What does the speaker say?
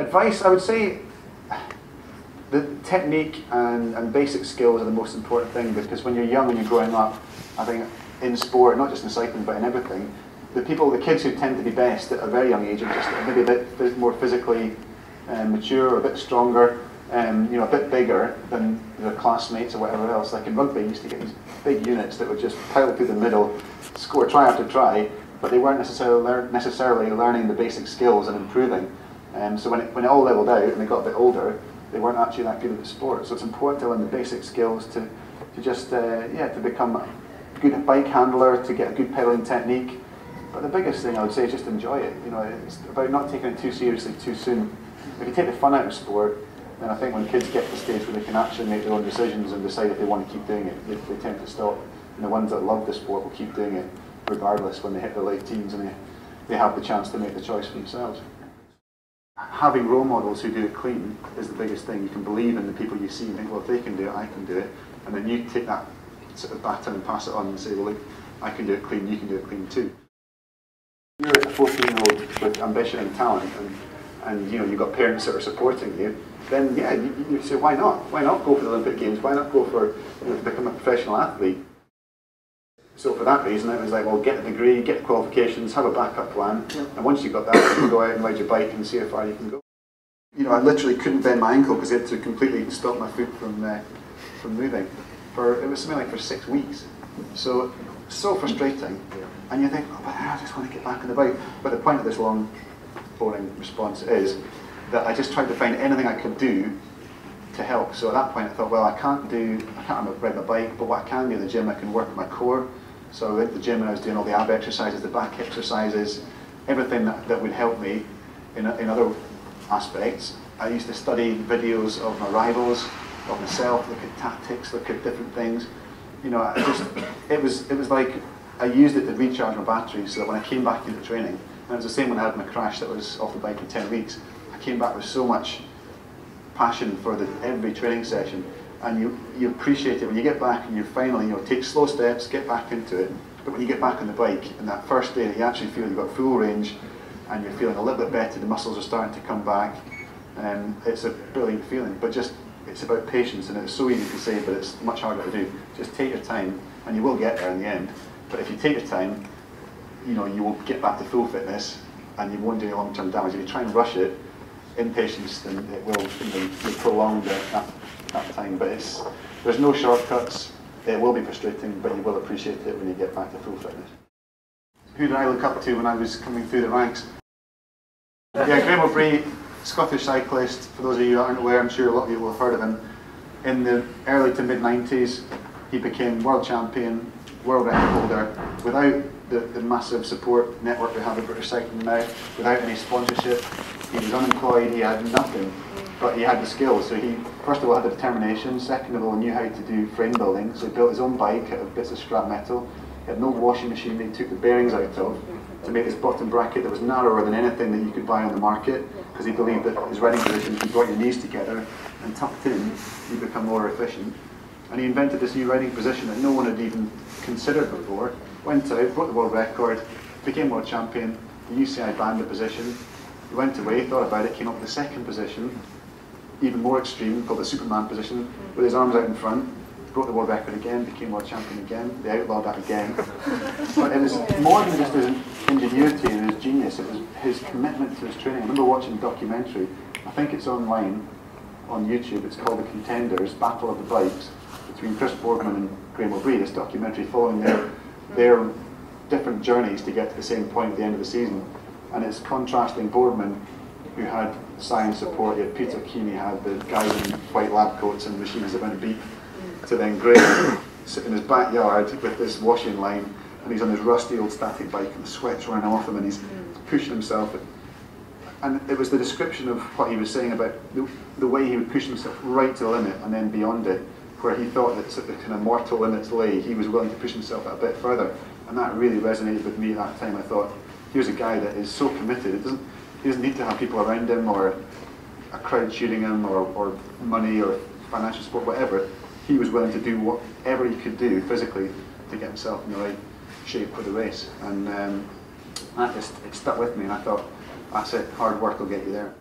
Advice, I would say the technique and basic skills are the most important thing, because when you're young and you're growing up, I think in sport, not just in cycling but in everything, the kids who tend to be best at a very young age are just maybe a bit more physically mature, or a bit stronger, a bit bigger than their classmates or whatever else. Like in rugby, you used to get these big units that would just pile through the middle, score try after try, but they weren't necessarily learning the basic skills and improving. So when it all leveled out and they got a bit older, they weren't actually that good at the sport. So it's important to learn the basic skills to become a good bike handler, to get a good pedaling technique. But the biggest thing I would say is just enjoy it. It's about not taking it too seriously too soon. If you take the fun out of sport, then I think when kids get to the stage where they can actually make their own decisions and decide if they want to keep doing it, they tend to stop. And the ones that love the sport will keep doing it regardless when they hit their late teens and they have the chance to make the choice for themselves. Having role models who do it clean is the biggest thing. You can believe in the people you see and think, well, if they can do it, I can do it. And then you take that sort of baton and pass it on and say, well, look, I can do it clean, you can do it clean too. If you're a 14-year-old with ambition and talent, and you've got parents that are supporting you, then yeah, you say, why not? Why not go for the Olympic Games? Why not go for to become a professional athlete? So for that reason, it was like, well, get a degree, get the qualifications, have a backup plan, and once you've got that, you can go out and ride your bike and see how far you can go. I literally couldn't bend my ankle because it had to completely stop my foot from moving. It was something like for 6 weeks. So frustrating. And you think, oh, but I just want to get back on the bike. But the point of this long, boring response is that I just tried to find anything I could do to help. So at that point I thought, well, I can't ride my bike, but what I can do in the gym, I can work my core. So I went to the gym and I was doing all the ab exercises, the back exercises, everything that would help me in other aspects. I used to study videos of my rivals, of myself, look at tactics, look at different things. It was like I used it to recharge my batteries so that when I came back into training, and it was the same when I had my crash that was off the bike in 10 weeks, I came back with so much passion for every training session, and you appreciate it when you get back and you finally take slow steps, get back into it. But when you get back on the bike, and that first day that you actually feel you've got full range and you're feeling a little bit better, the muscles are starting to come back, it's a brilliant feeling. But it's about patience, and it's so easy to say, but it's much harder to do. Just take your time, and you will get there in the end. But if you take your time, you will get back to full fitness, and you won't do any long-term damage. If you try and rush it, impatience, then it will prolong that time. But there's no shortcuts. It will be frustrating, but you will appreciate it when you get back to full fitness. Who did I look up to when I was coming through the ranks? Yeah, Graham O'Brien, Scottish cyclist. For those of you who aren't aware, I'm sure a lot of you will have heard of him. In the early to mid-90s, he became world champion, world record holder, without the massive support network we have at British Cycling now, without any sponsorship. He was unemployed, he had nothing, but he had the skills. So he, first of all, had the determination, second of all, knew how to do frame building, so he built his own bike out of bits of scrap metal. He had no washing machine that he took the bearings out of to make this bottom bracket that was narrower than anything that you could buy on the market, because he believed that his riding position, if you brought your knees together and tucked in, you become more efficient. And he invented this new riding position that no one had even considered before. Went out, broke the world record, became world champion. The UCI banned the position. He went away, thought about it, came up with the second position, even more extreme, called the Superman position, with his arms out in front. Broke the world record again, became world champion again. They outlawed that again. But it was more than just his ingenuity and his genius, it was his commitment to his training. I remember watching a documentary, I think it's online, on YouTube, it's called The Contenders, Battle of the Bikes, between Chris Boardman and Graham O'Brien, this documentary following their different journeys to get to the same point at the end of the season. And it's contrasting Boardman, who had science support, he had Peter Keane, he had the guys in white lab coats and machines that went beep, to then Graham sitting in his backyard with this washing line, and he's on his rusty old static bike and the sweat's running off him and he's pushing himself. And it was the description of what he was saying about the way he would push himself right to the limit and then beyond it, where he thought that the kind of mortal limits lay, he was willing to push himself a bit further. And that really resonated with me at that time. I thought, here's a guy that is so committed, he doesn't need to have people around him or a crowd cheering him or money or financial support, whatever. He was willing to do whatever he could do physically to get himself in the right shape for the race. And it stuck with me, and I thought, that's it, hard work will get you there.